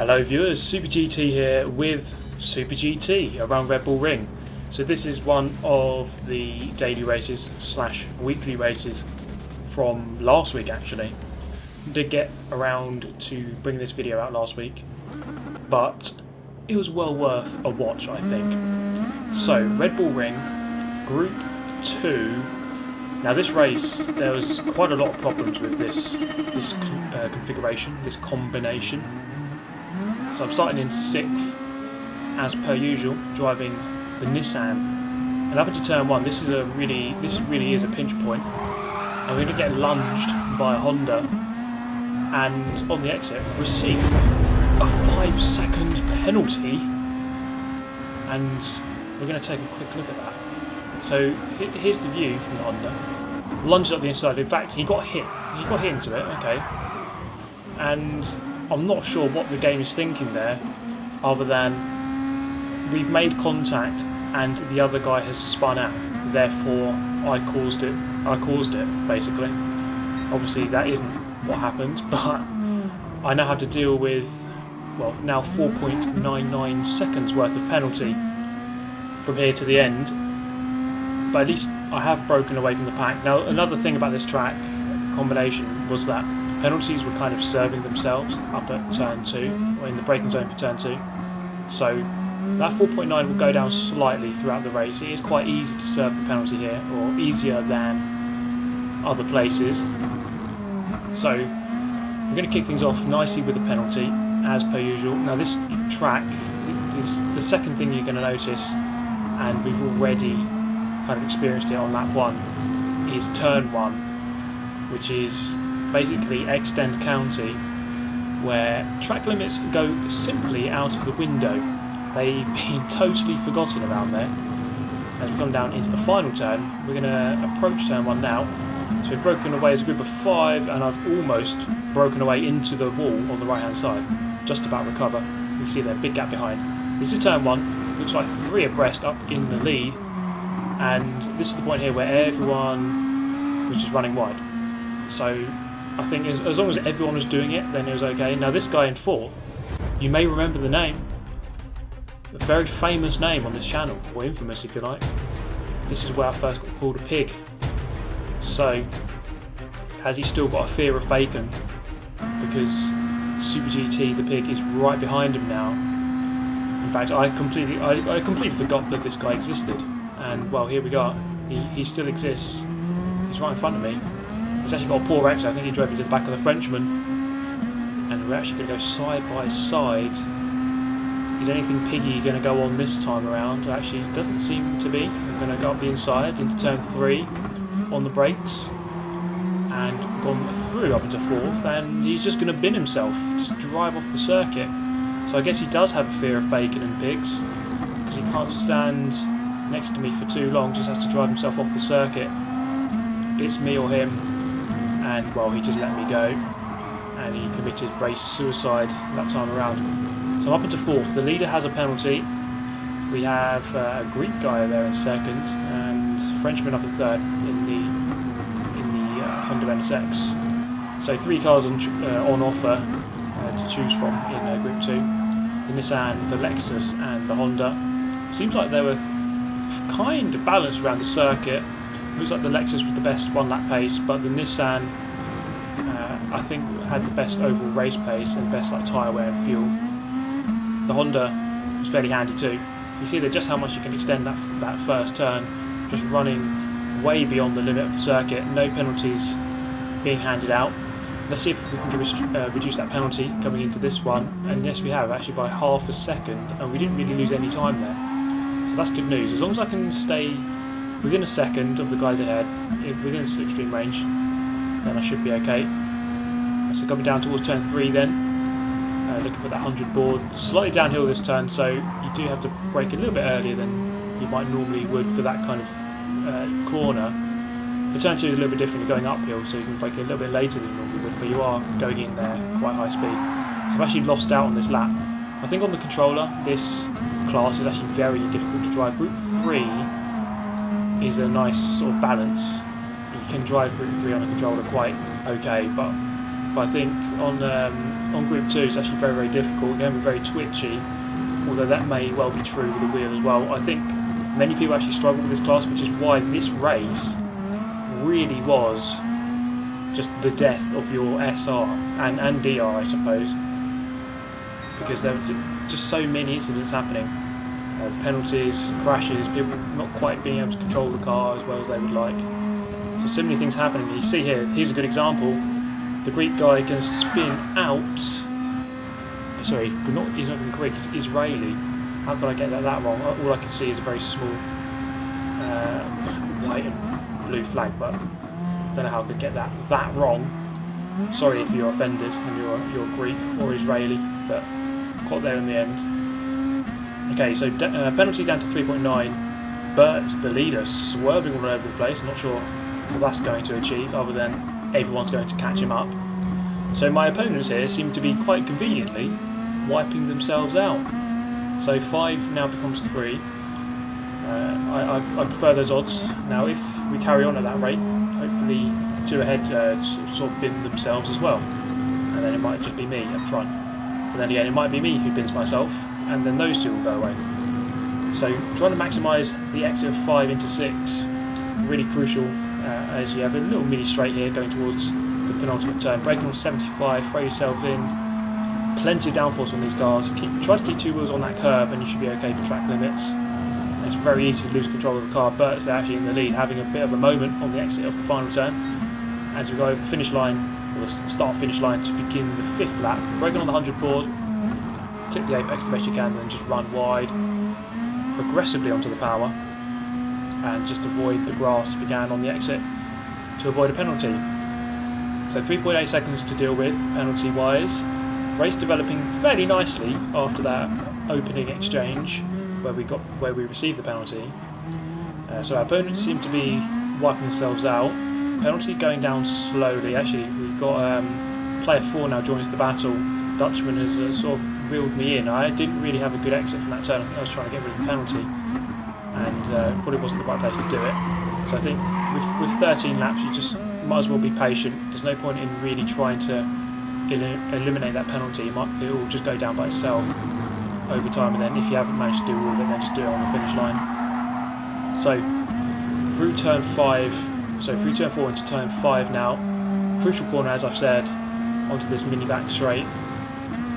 Hello viewers, Super GT here with Super GT around Red Bull Ring. So this is one of the daily races slash weekly races from last week actually. Did get around to bringing this video out last week, but it was well worth a watch, I think. So Red Bull Ring, Group 2. Now this race, there was quite a lot of problems with this configuration, this combination. So I'm starting in 6th, as per usual, driving the Nissan. And up into turn 1, this really is a pinch point. I'm going to get lunged by a Honda, and on the exit receive a 5-second penalty. And we're going to take a quick look at that. So here's the view from the Honda. Lunged up the inside. In fact, he got hit. He got hit into it. Okay. And I'm not sure what the game is thinking there, other than we've made contact and the other guy has spun out. Therefore, I caused it. Basically. Obviously, that isn't what happened, but I now have to deal with, well, now 4.99 seconds worth of penalty from here to the end. But at least I have broken away from the pack. Now, another thing about this track combination was that penalties were kind of serving themselves up at turn 2, or in the braking zone for turn 2. So that 4.9 will go down slightly throughout the race. It is quite easy to serve the penalty here, or easier than other places. So we're going to kick things off nicely with a penalty, as per usual. Now this track is the second thing you're going to notice, and we've already kind of experienced it on lap 1, is turn 1, which is basically Extend County, where track limits go simply out of the window. They've been totally forgotten around there. As we've gone down into the final turn, we're going to approach turn 1 now. So we've broken away as a group of 5, and I've almost broken away into the wall on the right hand side. Just about recover. You can see there, big gap behind. This is turn 1, looks like 3 abreast up in the lead, and this is the point here where everyone was just running wide. So I think as long as everyone was doing it, then it was okay. Now this guy in 4th, you may remember the name. A very famous name on this channel, or infamous if you like. This is where I first got called a pig. So, has he still got a fear of bacon? Because Super GT, the pig, is right behind him now. In fact, I completely forgot that this guy existed. And well, here we go. He still exists. He's right in front of me. He's actually got a poor exit. I think he drove into the back of the Frenchman. And we're actually going to go side by side. Is anything piggy going to go on this time around? Actually, it doesn't seem to be. We're going to go up the inside into turn 3 on the brakes. And gone through up into 4th. And he's just going to bin himself. Just drive off the circuit. So I guess he does have a fear of bacon and pigs. Because he can't stand next to me for too long. Just has to drive himself off the circuit. It's me or him. And well, he just let me go, and he committed race suicide that time around. So I'm up into 4th. The leader has a penalty. We have a Greek guy there in 2nd, and Frenchman up in 3rd in the Honda NSX. So 3 cars on offer to choose from in Group 2. The Nissan, the Lexus, and the Honda. Seems like they were kind of balanced around the circuit. Looks like the Lexus was the best one-lap pace, but the Nissan, I think, had the best overall race pace and best tyre wear and fuel. The Honda was fairly handy too. You see there just how much you can extend that first turn, just running way beyond the limit of the circuit. No penalties being handed out. Let's see if we can reduce that penalty coming into this one. And yes, we have, actually by half a second, and we didn't really lose any time there. So that's good news. As long as I can stay within a second of the guys ahead, within slipstream range, then I should be okay. So coming down towards turn 3 then, looking for that 100 board. Slightly downhill this turn, so you do have to brake a little bit earlier than you might normally would for that kind of corner. For turn 2 is a little bit different, you're going uphill, so you can brake a little bit later than you normally would, but you are going in there quite high speed. So I've actually lost out on this lap. I think on the controller, this class is actually very difficult to drive. Group 3 is a nice sort of balance. You can drive Group 3 on a controller quite okay, but But I think on Group 2 it's actually very, very difficult. It can be very twitchy, although that may well be true with the wheel as well. I think many people actually struggle with this class, which is why this race really was just the death of your SR and DR, I suppose, because there were just so many incidents happening. Penalties, crashes, people not quite being able to control the car as well as they would like. So many things happening. You see here's a good example. The Greek guy can spin out. Sorry, he's not even Greek, he's Israeli. How could I get that wrong? All I can see is a very small white and blue flag, but I don't know how I could get that wrong. Sorry if you're offended and you're Greek or Israeli, but got there in the end. Okay, so penalty down to 3.9, but the leader swerving all over the place. I'm not sure what that's going to achieve, other than everyone's going to catch him up. So my opponents here seem to be quite conveniently wiping themselves out. So 5 now becomes 3. I prefer those odds. Now if we carry on at that rate, hopefully 2 ahead sort of bin themselves as well. And then it might just be me up front. But then again, it might be me who bins myself, and then those 2 will go away. So trying to maximise the exit of 5 into 6, really crucial, as you have a little mini straight here going towards the penultimate turn. Braking on 75, throw yourself in. Plenty of downforce on these cars. Try to keep 2 wheels on that curb and you should be okay for track limits. It's very easy to lose control of the car. Bert's actually in the lead, having a bit of a moment on the exit of the final turn. As we go over the finish line, or the start-finish line, to begin the 5th lap. Braking on the 100 board, clip the apex the best you can, and then just run wide, progressively onto the power, and just avoid the grass if you can on the exit to avoid a penalty. So 3.8 seconds to deal with penalty-wise. Race developing fairly nicely after that opening exchange where we received the penalty. So our opponents seem to be wiping themselves out. Penalty going down slowly. Actually, we've got player 4 now joins the battle. Dutchman has sort of reeled me in. I didn't really have a good exit from that turn. I think I was trying to get rid of the penalty, and probably wasn't the right place to do it. So I think with 13 laps, you just might as well be patient. There's no point in really trying to eliminate that penalty. It will just go down by itself over time, and then if you haven't managed to do all of it, then just do it on the finish line. So through turn 4 into turn 5 now. Crucial corner, as I've said, onto this mini back straight,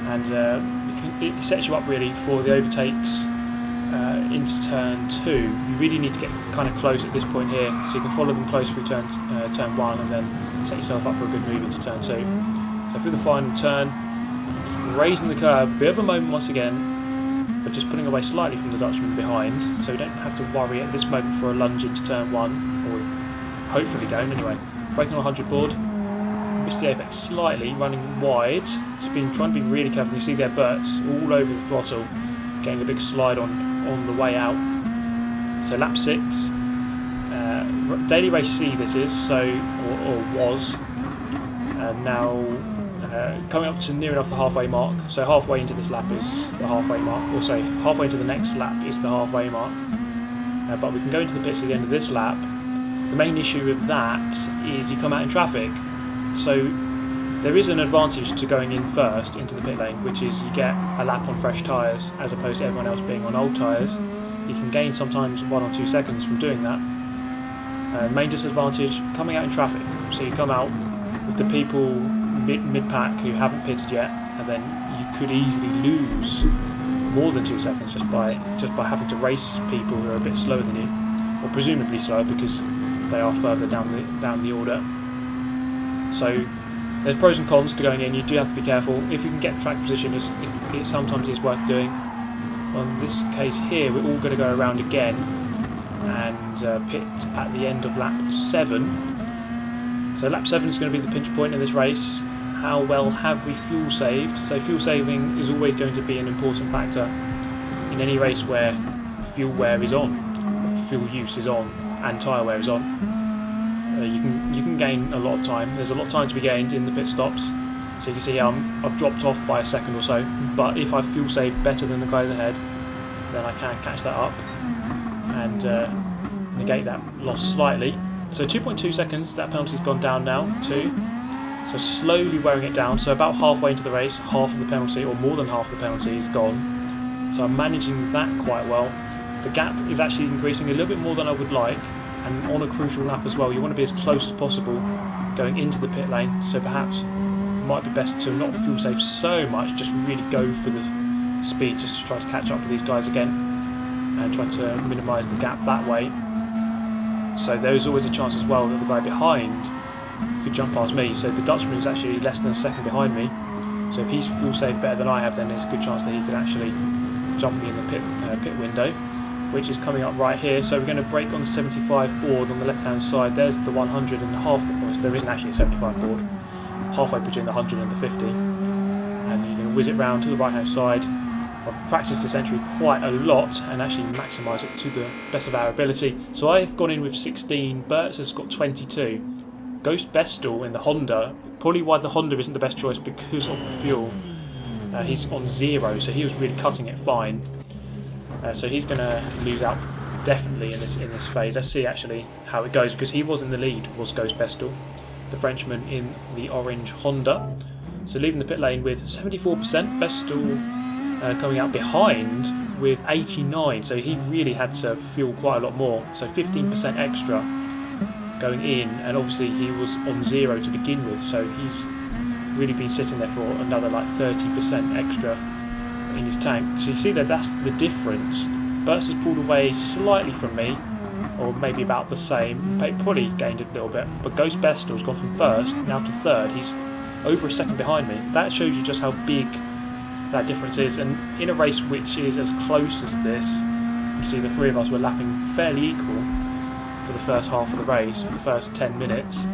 and it sets you up really for the overtakes into turn 2. You really need to get kind of close at this point here, so you can follow them close through turn 1 and then set yourself up for a good move into turn 2. So through the final turn, just grazing the curb, bit of a moment once again, but just pulling away slightly from the Dutchman behind, so you don't have to worry at this moment for a lunge into turn 1, or hopefully don't anyway. Braking on 100 board, missed the apex slightly, running wide, just trying to be really careful. You see there Bert's all over the throttle, getting a big slide on the way out. So lap 6, daily race C this is, so or was, now coming up to near enough the halfway mark. So halfway into this lap is the halfway mark, or sorry, halfway into the next lap is the halfway mark. But we can go into the pits at the end of this lap. The main issue with that is you come out in traffic. So there is an advantage to going in first into the pit lane, which is you get a lap on fresh tyres as opposed to everyone else being on old tyres. You can gain sometimes 1 or 2 seconds from doing that. Main disadvantage, coming out in traffic. So you come out with the people mid-pack who haven't pitted yet, and then you could easily lose more than 2 seconds just by having to race people who are a bit slower than you, or presumably slower because they are further down the order. So there's pros and cons to going in. You do have to be careful. If you can get track position, it sometimes is worth doing. On this case here, we're all going to go around again and pit at the end of lap 7. So lap 7 is going to be the pinch point in this race. How well have we fuel saved? So fuel saving is always going to be an important factor in any race where fuel wear is on, fuel use is on, and tyre wear is on. You can gain a lot of time. There's a lot of time to be gained in the pit stops. So you can see I've dropped off by a second or so, but if I fuel save better than the guys ahead, then I can catch that up and negate that loss slightly. So 2.2 seconds, that penalty's gone down now, 2. So slowly wearing it down. So about halfway into the race, half of the penalty, or more than half of the penalty, is gone. So I'm managing that quite well. The gap is actually increasing a little bit more than I would like, and on a crucial lap as well. You want to be as close as possible going into the pit lane. So perhaps it might be best to not fuel save so much, just really go for the speed, just to try to catch up to these guys again and try to minimise the gap that way. So there's always a chance as well that the guy behind could jump past me. So the Dutchman is actually less than a second behind me. So if he's fuel safe better than I have, then there's a good chance that he could actually jump me in the pit window, which is coming up right here. So we're going to brake on the 75 board on the left hand side. There's the 100 and a half. Well, there isn't actually a 75 board, halfway between the 100 and the 50. And you're going to whiz it round to the right hand side. I've practiced this entry quite a lot and actually maximise it to the best of our ability. So I've gone in with 16, Bert's has got 22. Ghost Bestel in the Honda, probably why the Honda isn't the best choice because of the fuel. He's on 0, so he was really cutting it fine. So he's going to lose out definitely in this phase. Let's see actually how it goes, because he was in the lead, was Ghost Bestel, the Frenchman in the orange Honda. So leaving the pit lane with 74%, Bestel coming out behind with 89, so he really had to fuel quite a lot more, so 15% extra going in, and obviously he was on 0 to begin with, so he's really been sitting there for another like 30% extra in his tank. So you see that that's the difference. Burst has pulled away slightly from me, or maybe about the same, probably gained a little bit, but Ghost Bestel's gone from first now to third. He's over a second behind me. That shows you just how big that difference is, and in a race which is as close as this, you see the three of us were lapping fairly equal for the first half of the race, for the first 10 minutes.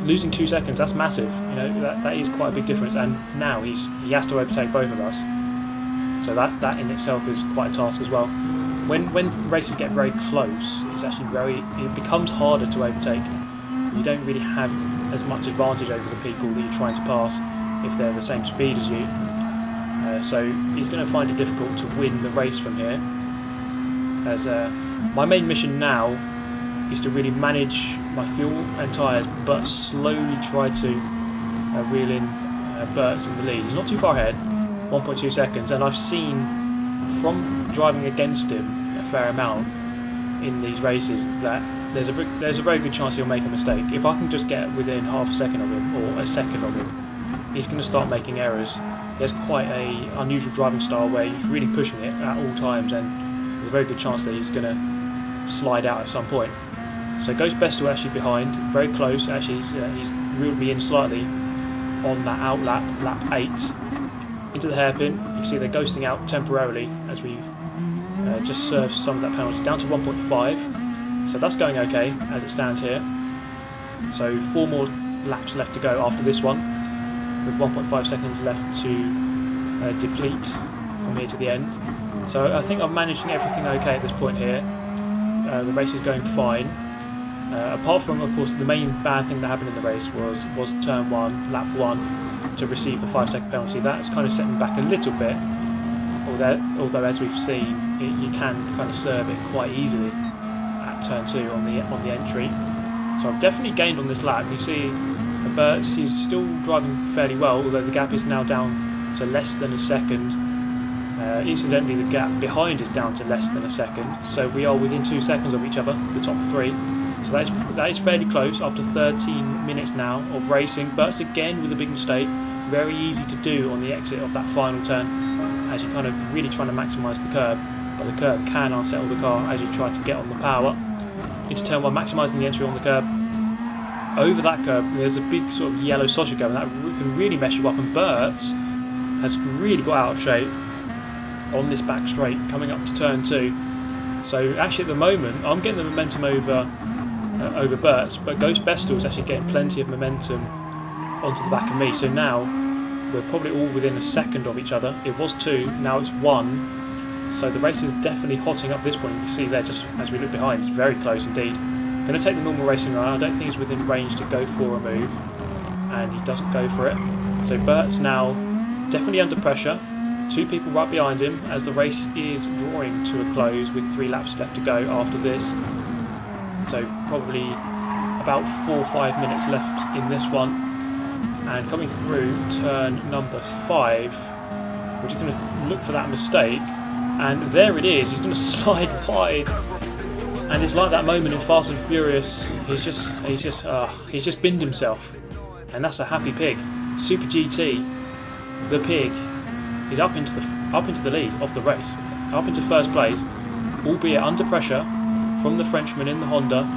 Losing 2 seconds, that's massive. You know, that is quite a big difference, and now he has to overtake both of us. So that in itself is quite a task as well. When races get very close, it becomes harder to overtake. You don't really have as much advantage over the people that you're trying to pass if they're the same speed as you. So he's going to find it difficult to win the race from here. As my main mission now is to really manage my fuel and tyres, but slowly try to reel in Bert's in the lead. He's not too far ahead, 1.2 seconds, and I've seen from driving against him a fair amount in these races that there's a very good chance he'll make a mistake. If I can just get within half a second of him, or a second of him, he's going to start making errors. He has quite an unusual driving style where he's really pushing it at all times, and there's a very good chance that he's going to slide out at some point. So Ghost Bestel actually behind, very close. Actually, he's reeled me in slightly on that out lap, lap 8, into the hairpin. You can see they're ghosting out temporarily as we just serve some of that penalty, down to 1.5. So that's going okay as it stands here. So 4 more laps left to go after this one, with 1.5 seconds left to deplete from here to the end. So I think I'm managing everything okay at this point here. The race is going fine. Apart from, of course, the main bad thing that happened in the race was turn 1, lap 1, to receive the 5-second penalty. That's kind of set me back a little bit. Although as we've seen, you can kind of serve it quite easily at turn 2 on the entry. So I've definitely gained on this lap. You see, Bert's, he's still driving fairly well, although the gap is now down to less than a second. Incidentally, the gap behind is down to less than a second, so we are within 2 seconds of each other, the top 3. So that is fairly close after 13 minutes now of racing. Bert's again with a big mistake, very easy to do on the exit of that final turn, as you're kind of really trying to maximise the curb, but the curb can unsettle the car as you try to get on the power. Into turn 1, maximising the entry on the curb. Over that curb, there's a big sort of yellow sausage curb, and that can really mess you up, and Bert's has really got out of shape on this back straight coming up to turn 2. So actually at the moment I'm getting the momentum over Bert's, but Ghost Bestel is actually getting plenty of momentum onto the back of me. So now we're probably all within a second of each other. It was 2, now it's 1. So the race is definitely hotting up this point. You can see there, just as we look behind, it's very close indeed. Going to take the normal racing line. I don't think he's within range to go for a move, and he doesn't go for it. So Bert's now definitely under pressure. 2 people right behind him as the race is drawing to a close with 3 laps left to go after this. So probably about 4 or 5 minutes left in this one. and coming through turn number 5, we're just going to look for that mistake, and there it is. He's going to slide wide, and it's like that moment in Fast and Furious. He's just binned himself, and that's a happy pig. Super GT, the pig, is up into the lead of the race, up into first place, albeit under pressure from the Frenchman in the Honda.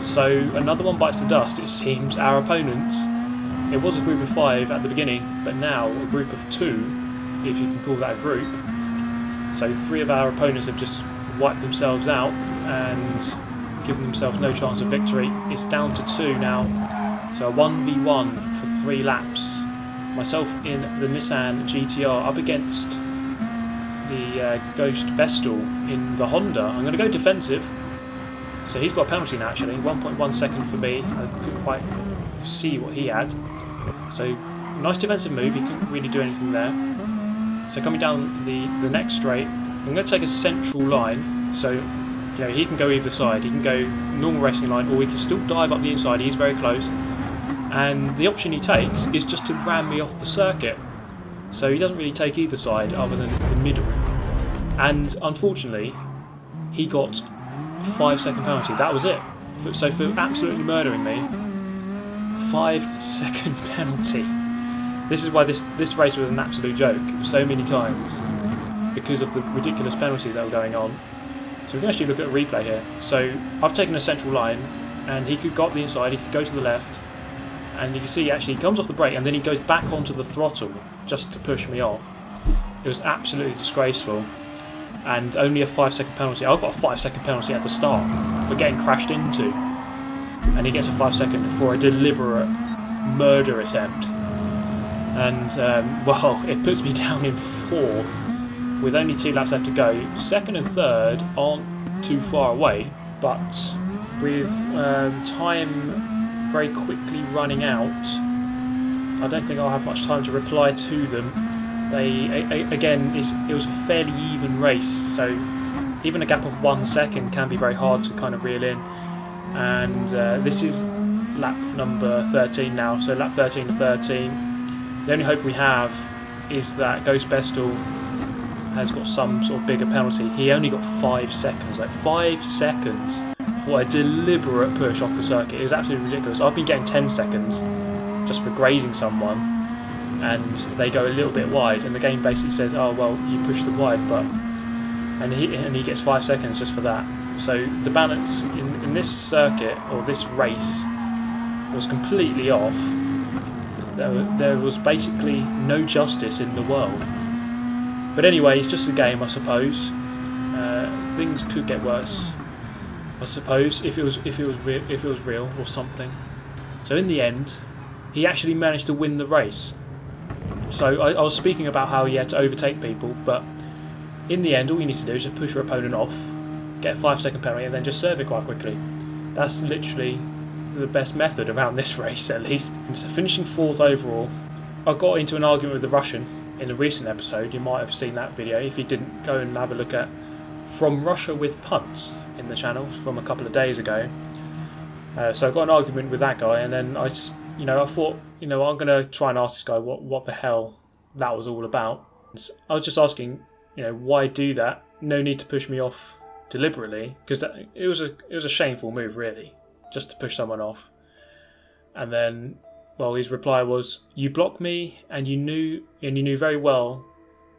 So another one bites the dust. It seems our opponents. It was a group of 5 at the beginning, but now a group of 2, if you can call that a group. So 3 of our opponents have just wiped themselves out and given themselves no chance of victory. It's down to 2 now. So a 1v1 for 3 laps. Myself in the Nissan GTR up against the Ghost Vestal in the Honda. I'm going to go defensive. So he's got a penalty now actually, 1.1 second for me. I couldn't quite see what he had. So nice defensive move, he couldn't really do anything there. So coming down the next straight, I'm going to take a central line. So he can go either side. He can go normal racing line, or he can still dive up the inside. He's very close. And the option he takes is just to ram me off the circuit. So he doesn't really take either side other than the middle. And unfortunately, he got a 5-second penalty. That was it. So for absolutely murdering me, 5-second penalty. This is why this race was an absolute joke so many times, because of the ridiculous penalties that were going on. So we can actually look at a replay here. So I've taken a central line, and he could go up the inside, he could go to the left, and you can see actually he comes off the brake and then he goes back onto the throttle just to push me off. It was absolutely disgraceful, and only a 5-second penalty. I've got a 5-second penalty at the start for getting crashed into, and he gets a 5-second for a deliberate murder attempt. And well, it puts me down in 4th with only 2 laps left to go. 2nd and 3rd aren't too far away, but with time very quickly running out, I don't think I'll have much time to reply to them. It was a fairly even race, so even a gap of 1 second can be very hard to kind of reel in. And this is lap number 13 now, so lap 13 to 13. The only hope we have is that Ghost Bestel has got some sort of bigger penalty. He only got 5 seconds, like 5 seconds for a deliberate push off the circuit. It was absolutely ridiculous. I've been getting 10 seconds just for grazing someone, and they go a little bit wide, and the game basically says, oh well, you pushed them wide, but and he gets 5 seconds just for that. So the balance in this circuit, or this race, was completely off. There was basically no justice in the world. But anyway, it's just a game, I suppose. Things could get worse, I suppose, if it was real or something. So in the end, he actually managed to win the race. So I was speaking about how he had to overtake people, but in the end, all you need to do is just push your opponent off, get a 5-second penalty, and then just serve it quite quickly. That's literally the best method around this race, at least. And so finishing 4th overall, I got into an argument with the Russian in a recent episode. You might have seen that video. If you didn't, go and have a look at From Russia with Punts in the channel from a couple of days ago. So I got an argument with that guy, and then I thought, I'm going to try and ask this guy what the hell that was all about. I was just asking, why do that? No need to push me off deliberately, because it was a shameful move, really, just to push someone off. And then, well, his reply was, you blocked me, and you knew very well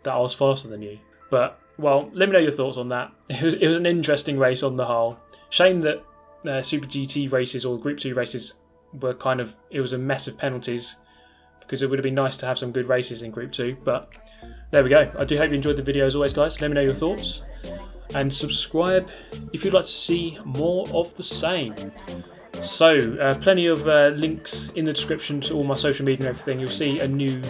that I was faster than you. But, well, let me know your thoughts on that. It was an interesting race on the whole. Shame that Super GT races or Group 2 races were it was a mess of penalties, because it would have been nice to have some good races in Group 2. But there we go. I do hope you enjoyed the video as always, guys. Let me know your thoughts, and subscribe if you'd like to see more of the same. So, plenty of links in the description to all my social media and everything. You'll see a new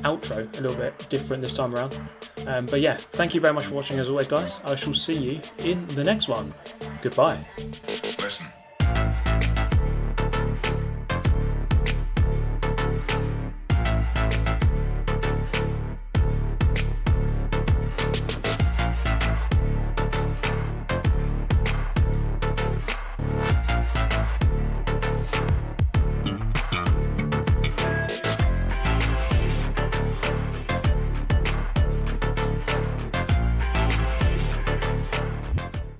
outro, a little bit different this time around. But yeah, thank you very much for watching as always, guys. I shall see you in the next one. Goodbye.